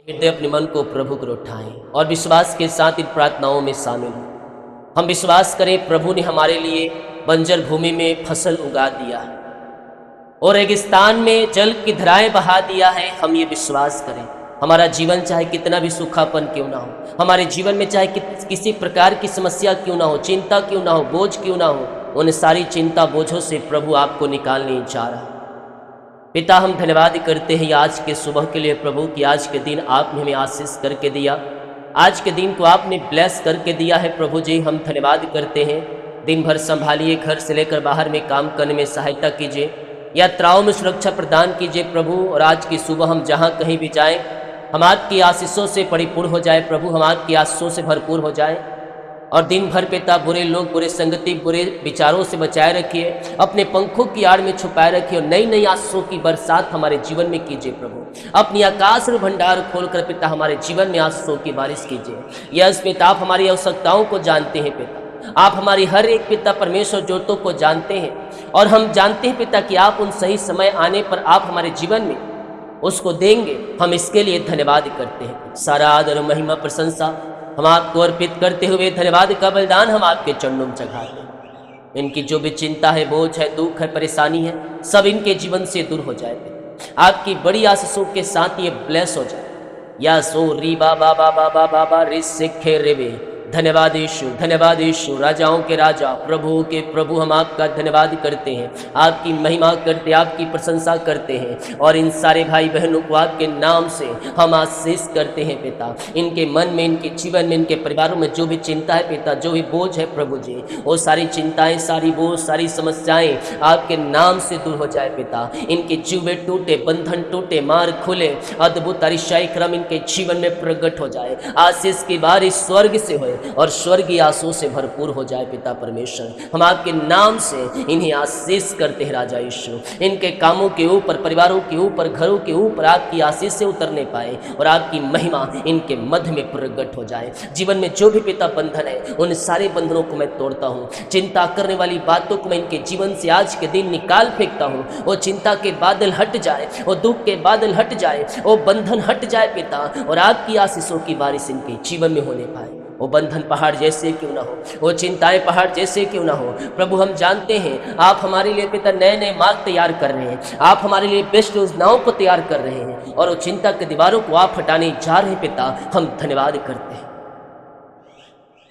हृदय अपने मन को प्रभु को उठाएं और विश्वास के साथ इन प्रार्थनाओं में शामिल हों। हम विश्वास करें प्रभु ने हमारे लिए बंजर भूमि में फसल उगा दिया है और रेगिस्तान में जल की धाराएं बहा दिया है। हम ये विश्वास करें हमारा जीवन चाहे कितना भी सूखापन क्यों ना हो, हमारे जीवन में चाहे किसी प्रकार की समस्या क्यों ना हो, चिंता क्यों ना हो, बोझ क्यों ना हो, उन सारी चिंता बोझों से प्रभु आपको निकालने जा रहा है। पिता, हम धन्यवाद करते हैं आज के सुबह के लिए प्रभु कि आज के दिन आपने हमें आशीष करके दिया, आज के दिन को आपने ब्लेस करके दिया है। प्रभु जी हम धन्यवाद करते हैं। दिन भर संभालिए, घर से लेकर बाहर में काम करने में सहायता कीजिए, यात्राओं में सुरक्षा प्रदान कीजिए प्रभु। और आज की सुबह हम जहाँ कहीं भी जाएं हम आपकी आशीषों से परिपूर्ण हो जाए प्रभु, हम आपकी आशीषों से भरपूर हो जाए। और दिन भर पिता बुरे लोग, बुरे संगति, बुरे विचारों से बचाए रखिए, अपने पंखों की आड़ में छुपाए रखिए और नई नई आशीषों की बरसात हमारे जीवन में कीजिए प्रभु। अपनी आकाश में भंडार खोलकर पिता हमारे जीवन में आशीषों की बारिश कीजिए। यस पिता, आप हमारी आवश्यकताओं को जानते हैं पिता, आप हमारी हर एक पिता परमेश्वर जरूरतों को जानते हैं और हम जानते हैं पिता कि आप उन सही समय आने पर आप हमारे जीवन में उसको देंगे। हम इसके लिए धन्यवाद करते हैं। सारा आदर महिमा प्रशंसा हम आपको अर्पित करते हुए धन्यवाद का बलिदान हम आपके चरणों में चढ़ाते हैं। इनकी जो भी चिंता है, बोझ है, दुख है, परेशानी है, सब इनके जीवन से दूर हो जाए, आपकी बड़ी आशीषों के साथ ये ब्लेस हो जाए। या सो री बाबा बाबा बाबा बा रे सिखे रेवे। धन्यवाद यीशु, धन्यवाद यीशु, राजाओं के राजा, प्रभु के प्रभु, हम आपका धन्यवाद करते हैं, आपकी महिमा करते, आपकी प्रशंसा करते हैं। और इन सारे भाई बहनों को आपके नाम से हम आशीष करते हैं पिता। इनके मन में, इनके जीवन में, इनके परिवारों में जो भी चिंता है पिता, जो भी बोझ है प्रभु जी, वो सारी चिंताएं, सारी बोझ, सारी समस्याएं आपके नाम से दूर हो जाए पिता। इनके जीवे टूटे, बंधन टूटे, मार खुले, अद्भुत अरिशाई क्रम इनके जीवन में प्रकट हो जाए। आशीष की बारिश स्वर्ग से होए और स्वर्गीय आंसू से भरपूर हो जाए पिता परमेश्वर। हम आपके नाम से इन्हें आशीष करते हैं राजा यीशु। इनके कामों के ऊपर, परिवारों के ऊपर, घरों के ऊपर आपकी आशीष से उतरने पाए और आपकी महिमा इनके मध्य में प्रकट हो जाए। जीवन में जो भी पिता बंधन है उन सारे बंधनों को मैं तोड़ता हूँ। चिंता करने वाली बातों को मैं इनके जीवन से आज के दिन निकाल फेंकता हूँ। वो चिंता के बादल हट जाए, वो दुख के बादल हट जाए, वो बंधन हट जाए पिता, और आपकी आशीषों की बारिश इनके जीवन में होने पाए। वो बंधन पहाड़ जैसे क्यों ना हो, वो चिंताएं पहाड़ जैसे क्यों ना हो प्रभु, हम जानते हैं आप हमारे लिए पिता नए नए मार्ग तैयार कर रहे हैं, आप हमारे लिए बेस्ट योजनाओं को तैयार कर रहे हैं और वो चिंता की दीवारों को आप हटाने जा रहे हैं पिता। हम धन्यवाद करते हैं।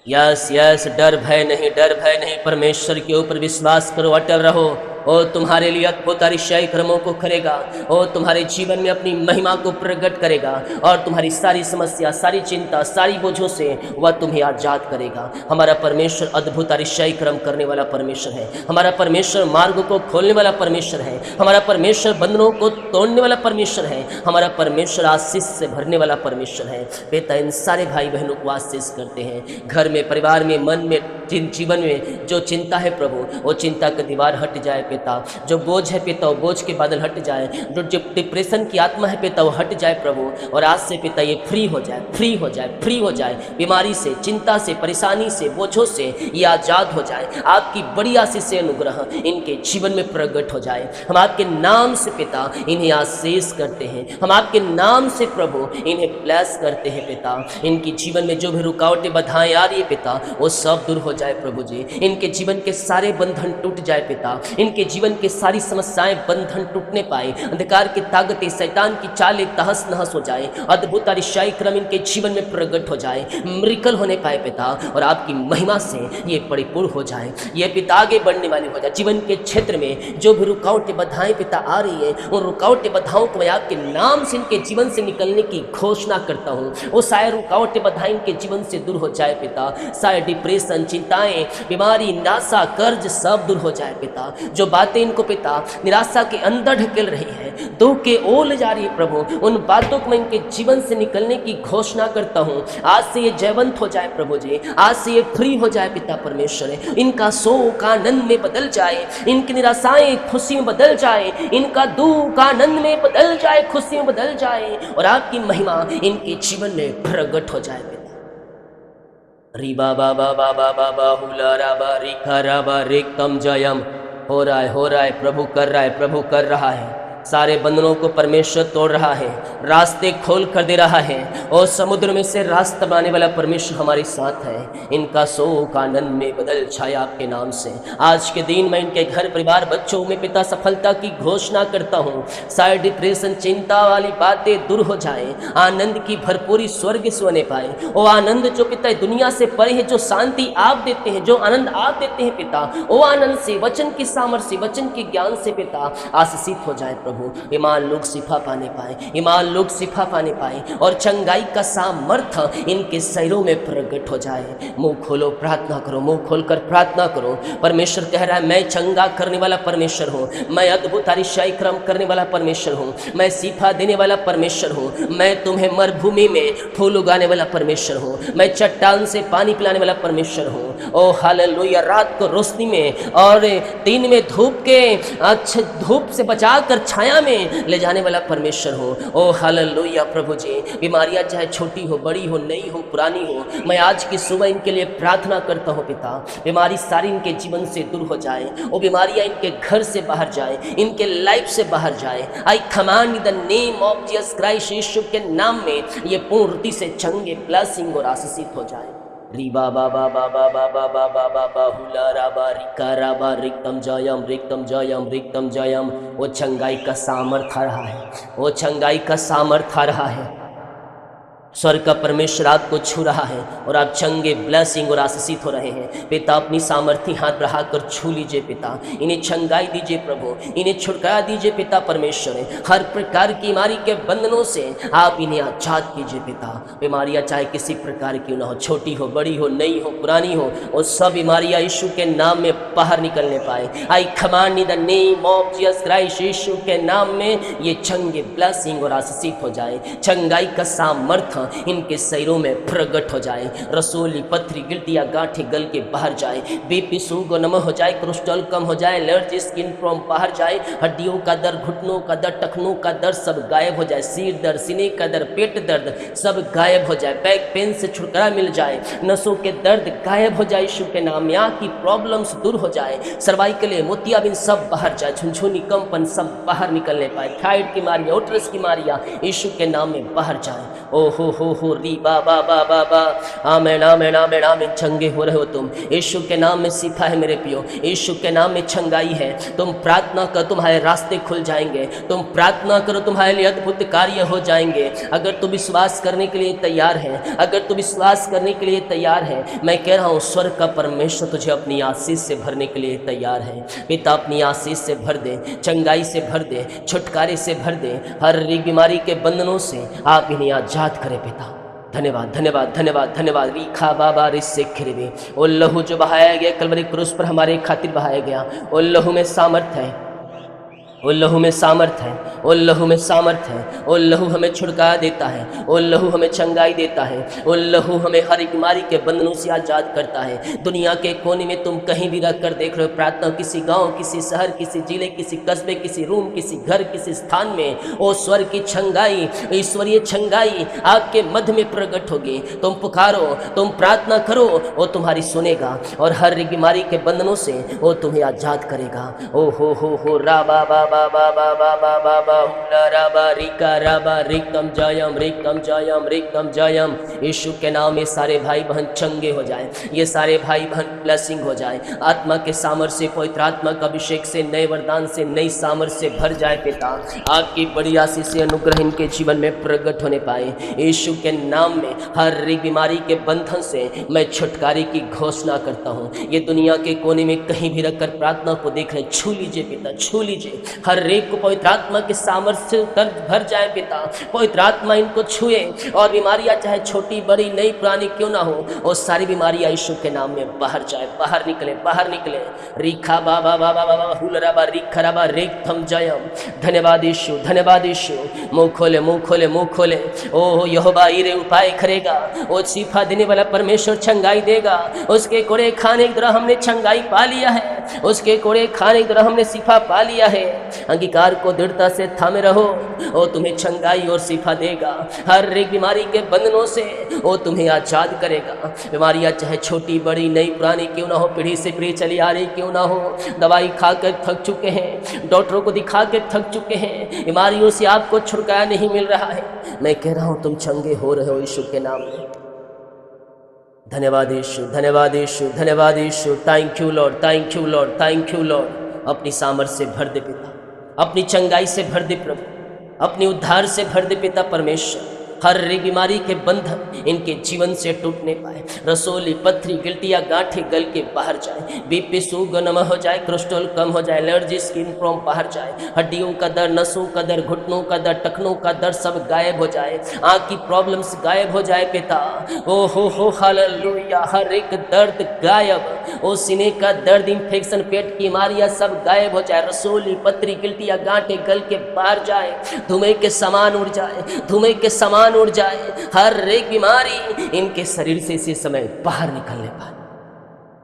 यस यस, डर भय नहीं, डर भय नहीं, परमेश्वर के ऊपर विश्वास करो, अटल रहो। और तुम्हारे लिए अद्भुत अतिशय कर्मों को करेगा और तुम्हारे जीवन में अपनी महिमा को प्रकट करेगा और तुम्हारी सारी समस्या, सारी चिंता, सारी बोझों से वह तुम्हें आजाद करेगा। हमारा परमेश्वर अद्भुत अतिशय कर्म करने वाला परमेश्वर है। हमारा परमेश्वर मार्ग को खोलने वाला परमेश्वर है। हमारा परमेश्वर बंधनों को तोड़ने वाला परमेश्वर है। हमारा परमेश्वर आशीष से भरने वाला परमेश्वर है। बेटा, इन सारे भाई बहनों को आशीष करते हैं। घर में, परिवार में, मन में, जीवन में जो चिंता है प्रभु, वो चिंता की दीवार हट जाए पिता। जो बोझ है पिता, वो बोझ के बादल हट जाए। जो डिप्रेशन की आत्मा है पिता, वो हट जाए प्रभु। और आज से पिता ये फ्री हो जाए, फ्री हो जाए, फ्री हो जाए। बीमारी से, चिंता से, परेशानी से, बोझों से ये आजाद हो जाए। आपकी बड़ी आशीष से अनुग्रह इनके जीवन में प्रकट हो जाए। हम आपके नाम से पिता इन्हें आशीष करते हैं। हम आपके नाम से प्रभु इन्हें ब्लेस करते हैं पिता। इनकी जीवन में जो भी रुकावटें, बाधाएं आ रही है पिता, वो सब दूर हो जाए प्रभु जी। इनके जीवन के सारे बंधन टूट जाए पिता। इनके जीवन की सारी समस्याएं, बंधन टूटने पाए। अंधकार की ताकतें, शैतान की चालें तहस नहस हो जाए। अद्भुत अतिशय क्रम इनके जीवन में प्रकट हो जाए, मिरेकल होने पाए पिता, और आपकी महिमा से ये परिपूर्ण हो जाए। ये पिता आगे बढ़ने वाले हो जाए। जीवन के क्षेत्र में जो भी रुकावटें, बाधाएं पिता आ रही है, उन रुकावटें, बाधाओं को मैं आपके नाम से इनके जीवन से निकलने की घोषणा करता हूँ। वो सारे रुकावटें, बाधाएं इनके जीवन से दूर हो जाए पिता। सारे डिप्रेशन, चिंताएं, बीमारी, निराशा, कर्ज सब दूर हो जाए पिता। जो बातें इनको पिता निराशा के अंदर ढकेल रही है, दुख के ओर ले जा रही है प्रभु, उन बातों को मैं इनके जीवन से निकलने की घोषणा करता हूँ। आज से ये जयवंत हो जाए प्रभु जी। आज से ये फ्री हो जाए पिता परमेश्वर। इनका शोक आनंद में बदल जाए, इनकी निराशाएं खुशी में बदल जाए, इनका दुख आनंद में बदल जाए, खुशी में बदल जाए, और आपकी महिमा इनके जीवन में प्रकट हो जाए पिता। री बाबा बाबा बाबा बाहुला राबा रिखा राबा रिक्तम जयम। हो रहा है, हो रहा है, प्रभु कर रहा है, प्रभु कर रहा है। सारे बंधनों को परमेश्वर तोड़ रहा है, रास्ते खोल कर दे रहा है और समुद्र में से रास्ता बनाने वाला परमेश्वर हमारे साथ है। इनका शोक आनंद में बदल छाया आपके नाम से। आज के दिन मैं इनके घर परिवार बच्चों में पिता सफलता की घोषणा करता हूँ। सारे डिप्रेशन चिंता वाली बातें दूर हो जाए, आनंद की भरपूरी स्वर्ग से होने पाए। वो आनंद जो पिता दुनिया से परे है, जो शांति आप देते हैं, जो आनंद आप देते हैं पिता, वो आनंद से वचन की सामर्थ्य वचन के ज्ञान से पिता आशीषित हो जाए। प्रभु ईमान लोग शिफा पाने पाए, ईमान लोग शिफा पाने पाए और चंगाई का सामर्थ्य इनके शरीरों में प्रकट हो जाए। मुंह खोलो, प्रार्थना करो, मुंह खोलकर प्रार्थना करो। परमेश्वर कह रहा है मैं चंगा करने वाला परमेश्वर हूँ, मैं अद्भुत आश्चर्य क्रम करने वाला परमेश्वर हूँ, मैं शिफा देने वाला परमेश्वर हूँ, मैं तुम्हें मरुभूमि में फूल उगाने वाला परमेश्वर हूँ, मैं चट्टान से पानी पिलाने वाला परमेश्वर हूँ। ओ हालेलुया। रात को रोशनी में और दिन में धूप के अच्छे धूप से बचाकर छाया में ले जाने वाला परमेश्वर हो। ओ हालेलुया प्रभु जी। बीमारियां चाहे छोटी हो, बड़ी हो, नई हो, पुरानी हो, मैं आज की सुबह इनके लिए प्रार्थना करता हूँ पिता, बीमारी सारी इनके जीवन से दूर हो जाए, वो बीमारियां इनके घर से बाहर जाए, इनके लाइफ से बाहर जाए। I command in the name of Jesus Christ, Yeshu के नाम में ये पूर्णति से चंगे ब्लेसिंग और आशीषित हो जाए। रिबा बाबा बाबा बाबा बाबा बाबा हुला राबा रिका राबा रिक्तम रिक्तम जयम। वो चंगाई का सामर्थ आ रहा है, वो चंगाई का सामर्थ आ रहा है। स्वर्ग का परमेश्वर आपको छू रहा है और आप चंगे ब्लेसिंग और आशीषित हो रहे हैं। पिता अपनी सामर्थ्य हाथ बढ़ाकर छू लीजिए पिता, इन्हें चंगाई दीजिए प्रभु, इन्हें छुटकारा दीजिए पिता परमेश्वर। हर प्रकार की बीमारी के बंधनों से आप इन्हें आजाद कीजिए पिता। बीमारियां चाहे किसी प्रकार की ना हो, छोटी हो, बड़ी हो, नई हो, पुरानी हो, और सब बीमारियां यीशु के नाम में बाहर निकलने पाए। I command in the name of Jesus Christ, Yeshu के नाम में ये चंगे ब्लेसिंग और आशीषित हो जाए। चंगाई का सामर्थ्य इनके शरीरों में प्रकट हो जाए। रसोली पथरी गिल्टियां गांठें गल के बाहर जाए, बीपी शुगर नम हो जाए, कोलेस्ट्रॉल कम हो जाए, एलर्जी स्किन प्रॉब्लम बाहर जाए, हड्डियों का दर्द, घुटनों का दर्द, टखनों का दर्द सब गायब हो जाए, सिर दर्द, सीने का दर्द, पेट दर्द सब गायब हो जाए, बैक पेन से छुटकारा मिल जाए, नसों के दर्द गायब हो जाए यीशु के नाम में, आँख की प्रॉब्लम्स दूर हो जाए, सर्वाइकल मोतियाबिंद सब बाहर जाए, झुनझुनी कंपन सब बाहर निकलने पाए, थायराइड की बीमारियां, उटरस की बीमारियां यीशु के नाम में बाहर जाए। ओ हो री बा बा बा बा बा। आमेन आमेन आमेन आमेन। चंगे हो रहे हो तुम, यीशु के नाम में शिफा है मेरे पियो, यीशु के नाम में चंगाई है। तुम प्रार्थना करो, तुम्हारे रास्ते खुल जाएंगे, तुम प्रार्थना करो, तुम्हारे लिए अद्भुत कार्य हो जाएंगे। अगर तुम विश्वास करने के लिए तैयार है, अगर तुम विश्वास करने के लिए तैयार है, मैं कह रहा हूँ स्वर्ग का परमेश्वर तुझे अपनी आशीष से भरने के लिए तैयार है। पिता अपनी आशीष से भर दे, चंगाई से भर दे, छुटकारे से भर दे, हर एक बीमारी के बंधनों से आप इन्हें आजाद करें पिता। धन्यवाद धन्यवाद धन्यवाद धन्यवाद। रीखा बाबा रिस्से खिरवे। वो लहू जो बहाया गया कलवरी क्रूस पर हमारे खातिर बहाया गया, वो लहू में सामर्थ है, वो लहू में सामर्थ है, वो लहू में सामर्थ है, वो लहू हमें छुटकारा देता है, वो लहू हमें चंगाई देता है, वो लहू हमें हर एक बीमारी के बंधनों से आजाद करता है। दुनिया के कोने में तुम कहीं भी रख कर देख रहे हो, प्रार्थना किसी गांव, किसी शहर, किसी जिले, किसी कस्बे, किसी रूम, किसी घर, किसी स्थान में वो स्वर की छंगाई, ईश्वरीय छंगाई आपके मध्य में प्रकट होगी। तुम पुकारो, तुम प्रार्थना करो, वो तुम्हारी सुनेगा और हर एक बीमारी के बंधनों से वो तुम्हें आजाद करेगा। ओ हो रा बा बा बा बा बा बा बा बा बा हुला राबा रिका राबा रिक्तम जयम। यीशु के नाम में सारे भाई बहन चंगे हो जाए, ये सारे भाई बहन ब्लेसिंग हो जाए, आत्मा के सामर्थ्य से, पवित्र आत्मा का अभिषेक से, नए वरदान से, नई सामर्थ्य से भर जाए पिता। आपकी बड़ी आशीष से अनुग्रह इनके जीवन में प्रकट होने पाए। यीशु के नाम में हर एक बीमारी के बंधन से मैं छुटकारे की घोषणा करता हूँ। ये दुनिया के कोने में कहीं भी रखकर प्रार्थना को देख रहे, छू लीजिए पिता, छू लीजिए। हर एक को पवित्र आत्मा के सामर्थ्य से भर जाए पिता। पवित्र आत्मा इनको छुए और बीमारियां चाहे छोटी बड़ी नई पुरानी क्यों ना हो, और सारी बीमारियां यीशु के नाम में बाहर जाए, बाहर निकले, बाहर निकले। रीखा बाबा बाबा बाबा हुलराबा रिखराबा रेखम जयम। धन्यवाद यीशु, धन्यवाद यीशु। मुंह खोले, मुंह खोले, मुंह खोले। ओ यहोवा ईरे उपाय करेगा, वो शिफा देने वाला परमेश्वर छंगाई देगा। उसके कोड़े खाने की तरह हमने छंगाई पा लिया है। उसके कोड़े खाने की तरह हमने शिफा पा लिया है। अंगीकार को दृढ़ता से थामे रहो, वो तुम्हें चंगाई और शिफा देगा। हर एक बीमारी के बंधनों से वो तुम्हें आज़ाद करेगा। बीमारियां चाहे छोटी बड़ी नई पुरानी क्यों ना हो, पीढ़ी से पीढ़ी चली आ रही क्यों ना हो, दवाई खा कर थक चुके हैं, डॉक्टरों को दिखा के थक चुके हैं, बीमारियों से आपको छुटकारा नहीं मिल रहा है, मैं कह रहा हूँ तुम चंगे हो रहे हो यीशु के नाम में। धन्यवाद यीशु, धन्यवाद यीशु, धन्यवाद Yeshu. Thank you Lord, thank you Lord, thank you Lord. अपनी सामर्थ्य से भर दे पिता, अपनी चंगाई से भर दे प्रभु, अपनी उद्धार से भर दे पिता परमेश्वर। हर एक बीमारी के बंधन इनके जीवन से टूटने पाए। रसोली पथरी गिल्टिया गांठे गल के बाहर जाए, बीपी शुगर नम हो जाए, कोलेस्ट्रॉल कम हो जाए, एलर्जी स्किन प्रॉब्लम बाहर जाए, हड्डियों का दर्द, नसों का दर्द, घुटनों का दर्द, टखनों का दर्द सब गायब हो जाए, आँख की प्रॉब्लम्स गायब हो जाए पिता। ओ हो हालेलुया। हर एक दर्द गायब, ओ सीने का दर्द, इन्फेक्शन, पेट की बीमारियां सब गायब हो जाए। रसोली पथरी गिल्टिया गांठे गल के बाहर जाए, धुएं के समान उड़ जाए, धुएं के समान उड़ जाए। हर एक बीमारी इनके शरीर से इसी समय बाहर निकलने पाए।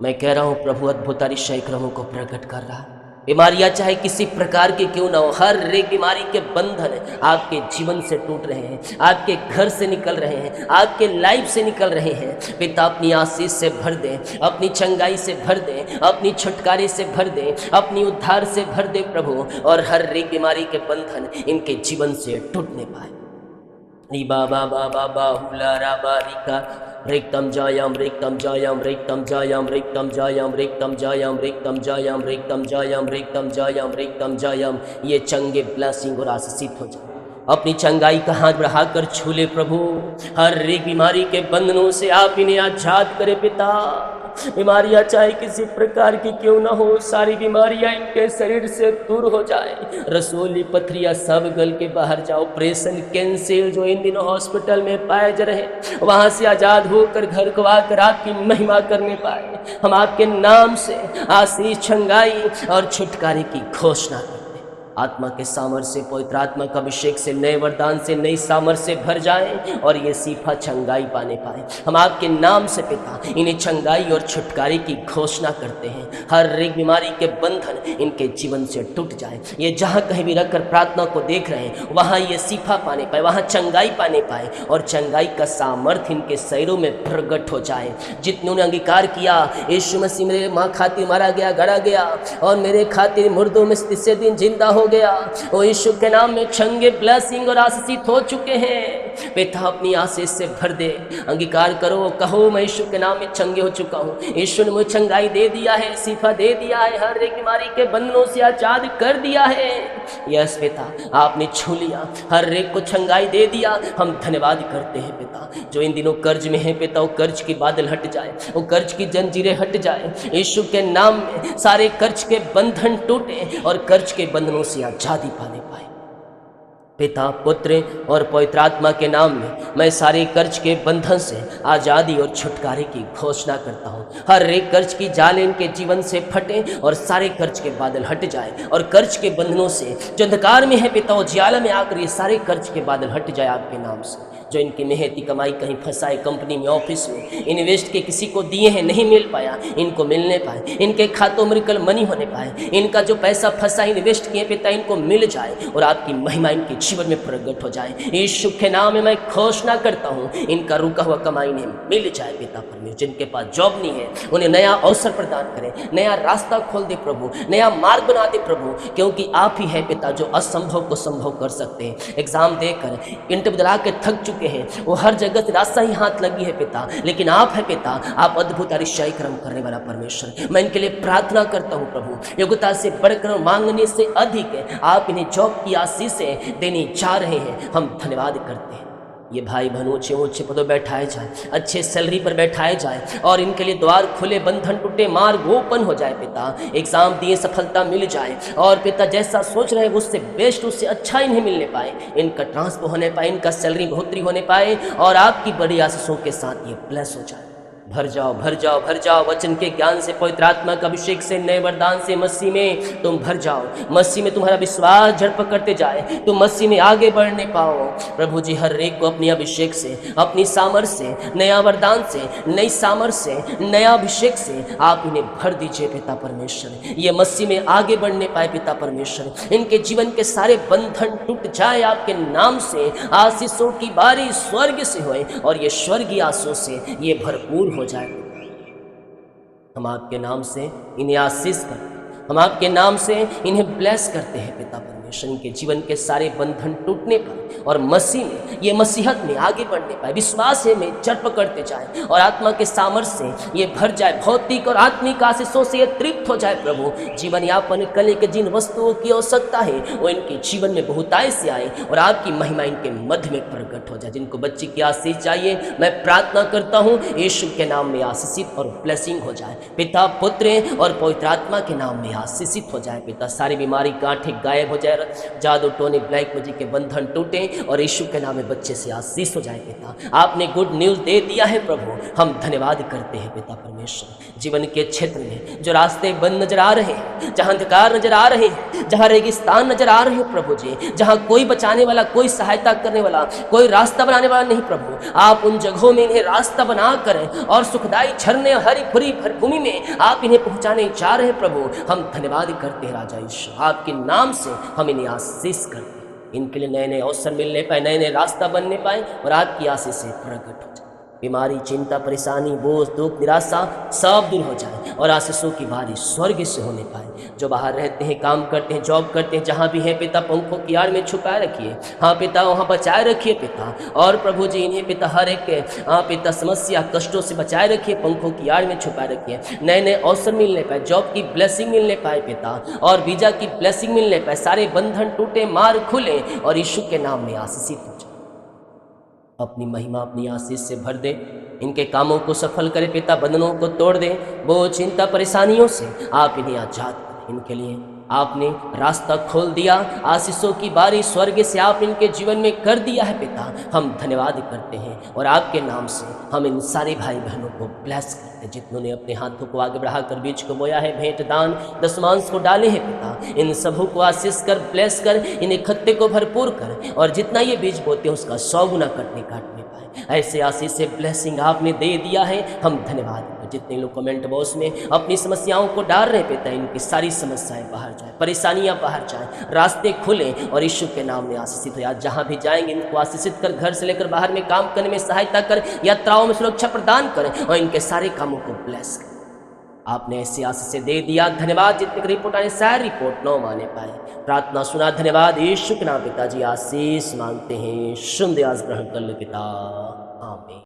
मैं कह रहा हूं प्रभु अद्भुत आश्चर्य क्रमों को प्रकट कर रहा। बीमारियां चाहे किसी प्रकार की क्यों ना हो, हर एक बीमारी के बंधन आपके जीवन से टूट रहे हैं, आपके घर से निकल रहे हैं, आपके लाइफ से निकल रहे हैं। पिता अपनी आशीष से भर दें, अपनी चंगाई से भर दें, अपनी छुटकारे से भर दें, अपनी उद्धार से भर दें प्रभु, और हर एक बीमारी के बंधन इनके जीवन से टूटने पाए। बाबा बाबा बाहुला राबारिका रिक्तम जायाम रिक्तम जायाम रिक्तम जायाम रिक्तम जायाम रिक्तम जायाम रिक्तम जायाम रिक्तम जायाम रिक्तम जायाम रिक्तम जायाम। ये चंगे ब्लेसिंग और आशीषित हो जाए। अपनी चंगाई का हाथ बढ़ाकर छूले प्रभु, हर एक बीमारी के बंधनों से आप इन्हें आजाद करे पिता। बीमारियां चाहे किसी प्रकार की क्यों ना हो, सारी बीमारियां इनके शरीर से दूर हो जाए। रसोली पथरियां सब गल के बाहर जाओ। ऑपरेशन कैंसिल जो इन दिनों हॉस्पिटल में पाए जा रहे, वहां से आजाद होकर घर को आकर आपकी महिमा करने पाए। हम आपके नाम से आशीष, चंगाई और छुटकारे की घोषणा करते। आत्मा के सामर्थ्य से, पवित्र आत्मा का अभिषेक से, नए वरदान से, नई सामर्थ्य से भर जाए और ये सीफा चंगाई पाने पाए। हम आपके नाम से पिता इन्हें चंगाई और छुटकारे की घोषणा करते हैं। हर एक बीमारी के बंधन इनके जीवन से टूट जाए। ये जहाँ कहीं भी रखकर प्रार्थना को देख रहे हैं, वहाँ ये सीफा पाने पाए, वहाँ चंगाई पाने पाए और चंगाई का सामर्थ्य इनके शरीरों में प्रकट हो जाए। जितने उन्हें अंगीकार किया यीशु मसीह मेरे माँ खातिर मारा गया, गड़ा गया और मेरे खातिर मुर्दों में तीसरे दिन जिंदा हो गया, वो यीशु के नाम में चंगे ब्लेसिंग और आशीषित हो चुके हैं। पिता अपनी आशीष से भर दे। अंगीकार करो, कहो मैं यीशु के नाम में चंगे हो चुका हूँ। यीशु ने मुझे चंगाई दे दिया है, शिफा दे दिया है, हर एक बीमारी के बंधनों से आजाद कर दिया है। यस पिता, आपने छू लिया, हर एक को चंगाई दे दिया। हम धन्यवाद करते हैं पिता। जो इन दिनों कर्ज में है पिता, वो कर्ज की बादल हट जाए, वो कर्ज की जंजीरें हट जाए। यीशु के नाम में सारे कर्ज के बंधन टूटे और कर्ज के बंधनों से आजादी पाने पाए। पिता, पुत्र और पवित्र आत्मा के नाम में मैं सारे कर्ज के बंधन से आज़ादी और छुटकारे की घोषणा करता हूँ। हर एक कर्ज की जाल इनके जीवन से फटे और सारे कर्ज के बादल हट जाए और कर्ज के बंधनों से जो अंधकार में है पिता, वो ज्वाला में आकर ये सारे कर्ज के बादल हट जाए आपके नाम से। जो इनकी मेहनती कमाई कहीं फंसाए, कंपनी में, ऑफिस में इन्वेस्ट के किसी को दिए हैं, नहीं मिल पाया, इनको मिलने पाए। इनके खातों में मिरेकल मनी होने पाए। इनका जो पैसा फंसा इन्वेस्ट किए पिता, इनको मिल जाए और आपकी महिमा इनके जीवन में प्रकट हो जाए। यीशु के नाम में मैं घोषणा करता हूँ, इनका रुका हुआ कमाई इन्हें मिल जाए पिता परमेश्वर। जिनके पास जॉब नहीं है उन्हें नया अवसर प्रदान करें, नया रास्ता खोल दे प्रभु, नया मार्ग बना दे प्रभु, क्योंकि आप ही है पिता जो असंभव को संभव कर सकते हैं। एग्जाम देकर इंटरव्यू दिला के थक चुके हैं, वो हर जगह से रास्ता ही हाथ लगी है पिता, लेकिन आप है पिता, आप अद्भुत आश्चर्य कर्म करने वाला परमेश्वर। मैं इनके लिए प्रार्थना करता हूँ प्रभु, योग्यता से बढ़कर मांगने से अधिक आप इन्हें जॉब की आशीषें देने जा रहे हैं। हम धन्यवाद करते हैं। ये भाई बहन ऊंचे ऊंचे पदों बैठाए जाए, अच्छे सैलरी पर बैठाए जाए और इनके लिए द्वार खुले, बंधन टूटे, मार्ग ओपन हो जाए पिता। एग्जाम दिए सफलता मिल जाए और पिता जैसा सोच रहे हैं उससे बेस्ट, उससे अच्छा इन्हें मिलने पाए, इनका ट्रांसफर होने पाए, इनका सैलरी बढ़ोतरी होने पाए और आपकी बड़ी आशीषों के साथ ये ब्लेस हो जाए। भर जाओ, भर जाओ, भर जाओ वचन के ज्ञान से, पवित्र आत्मा का अभिषेक से, नए वरदान से। मसीह में तुम भर जाओ, मसीह में तुम्हारा विश्वास झड़प करते जाए, तुम मसीह में आगे बढ़ने पाओ। प्रभु जी हर एक को अपनी अभिषेक से, अपनी सामर्थ से, नया वरदान से, नई सामर्थ से, नया अभिषेक से आप इन्हें भर दीजिए पिता परमेश्वर। ये मसीह में आगे बढ़ने पाए पिता परमेश्वर। इनके जीवन के सारे बंधन टूट जाए आपके नाम से। आशीषों की बारिश स्वर्ग से होए और ये स्वर्गीय आशीषों से ये भरपूर हो जाए। हम आपके नाम से इन्हें आशीष करते हैं, हम आपके नाम से इन्हें ब्लेस करते हैं पिता परमेश्वर। इनके जीवन के सारे बंधन टूटने पाए और मसीह में, ये मसीहत में आगे बढ़ने पाए, विश्वास में चढ़ पकड़ते जाए और आत्मा के सामर्थ्य से ये भर जाए। भौतिक और आत्मिक आशीषों से ये तृप्त हो जाए। प्रभु जीवन यापन करने के जिन वस्तुओं की आवश्यकता है वो इनके जीवन में बहुतायत से आए और आपकी महिमा इनके मध्य में प्रकट हो जाए। जिनको बच्चे की आशीष चाहिए मैं प्रार्थना करता हूँ यीशु के नाम में आशीषित और ब्लेसिंग हो जाए। पिता, पुत्र और पवित्र आत्मा के नाम में आशीषित हो जाए। पिता सारी बीमारी गांठें गायब हो जाए, जादू टोने ब्लैक मैजिक के बंधन टूटे और यीशु के नाम में बच्चे से आशीष हो जाए। पिता आपने गुड न्यूज़ दे दिया है प्रभु, हम धन्यवाद करते हैं पिता परमेश्वर। जीवन के क्षेत्र में जो रास्ते बंद नजर आ रहे हैं, जहाँ अंधकार नजर आ रहे हैं, जहाँ रेगिस्तान नजर आ रहे हैं प्रभु जी, जहाँ कोई बचाने वाला, कोई सहायता करने वाला, कोई रास्ता बनाने वाला नहीं प्रभु, आप उन जगहों में इन्हें रास्ता बना कर और सुखदायी झरने हरी भरी भूमि में आप इन्हें पहुंचाने जा रहे हैं प्रभु। हम धन्यवाद करते हैं राजा यीशु, आपके नाम से हम इन्हें आशीष करते हैं। इनके लिए नए नए अवसर मिलने पाए, नए नए रास्ता बनने पाए और आपकी आशीष से प्रकट हो जाए। बीमारी, चिंता, परेशानी, बोझ, दुख, निराशा सब दूर हो जाए और आशीषों की बारिश स्वर्ग से होने पाए। जो बाहर रहते हैं, काम करते हैं, जॉब करते हैं, जहाँ भी हैं पिता पंखों की आड़ में छुपाए रखिए। हाँ पिता वहाँ बचाए रखिए पिता। और प्रभु जी इन्हें पिता हर एक हाँ पिता समस्या कष्टों से बचाए रखिए, पंखों की आड़ में छुपाए रखिए। नए नए अवसर मिलने पाए, जॉब की ब्लेसिंग मिलने पाए पिता, और वीजा की ब्लेसिंग मिलने पाए। सारे बंधन टूटे, मार्ग खुले और यीशु के नाम में आशीषित हो जाए। अपनी महिमा, अपनी आशीष से भर दे, इनके कामों को सफल करे पिता, बंधनों को तोड़ दे, वो चिंता परेशानियों से आप इन्हें आजाद करें। इनके लिए आपने रास्ता खोल दिया, आशीषों की बारिश स्वर्ग से आप इनके जीवन में कर दिया है पिता। हम धन्यवाद करते हैं और आपके नाम से हम इन सारे भाई बहनों को ब्लेस करते हैं जितनों ने अपने हाथों को आगे बढ़ाकर बीज को बोया है, भेंट दान दशमांश को डाले हैं पिता। इन सबों को आशीष कर, ब्लेस कर, इन इकट्ठे को भरपूर कर और जितना ये बीज बोते हैं उसका 100 गुना कटने काटने पाए। ऐसे आशीष से ब्लेसिंग आपने दे दिया है, हम धन्यवाद। जितने लोग कमेंट बॉक्स में अपनी समस्याओं को डाल रहे पिता, इनकी सारी समस्याएं बाहर जाए, परेशानियां बाहर जाए, रास्ते खुले और यीशु के नाम में आशीषित हो। आज जहां भी जाएंगे इनको आशीषित कर, घर से लेकर बाहर में काम करने में सहायता कर, यात्राओं में सुरक्षा प्रदान कर और इनके सारे कामों को ब्लेस कर। आपने ऐसी आशीष से दे दिया, धन्यवाद। जितने रिपोर्ट आने सारी रिपोर्ट न माने पाए, प्रार्थना सुना, धन्यवाद। यीशु के नाम पिताजी आशीष मांगते हैं, सुन दे आज ग्रहण कर ले पिता, आमीन।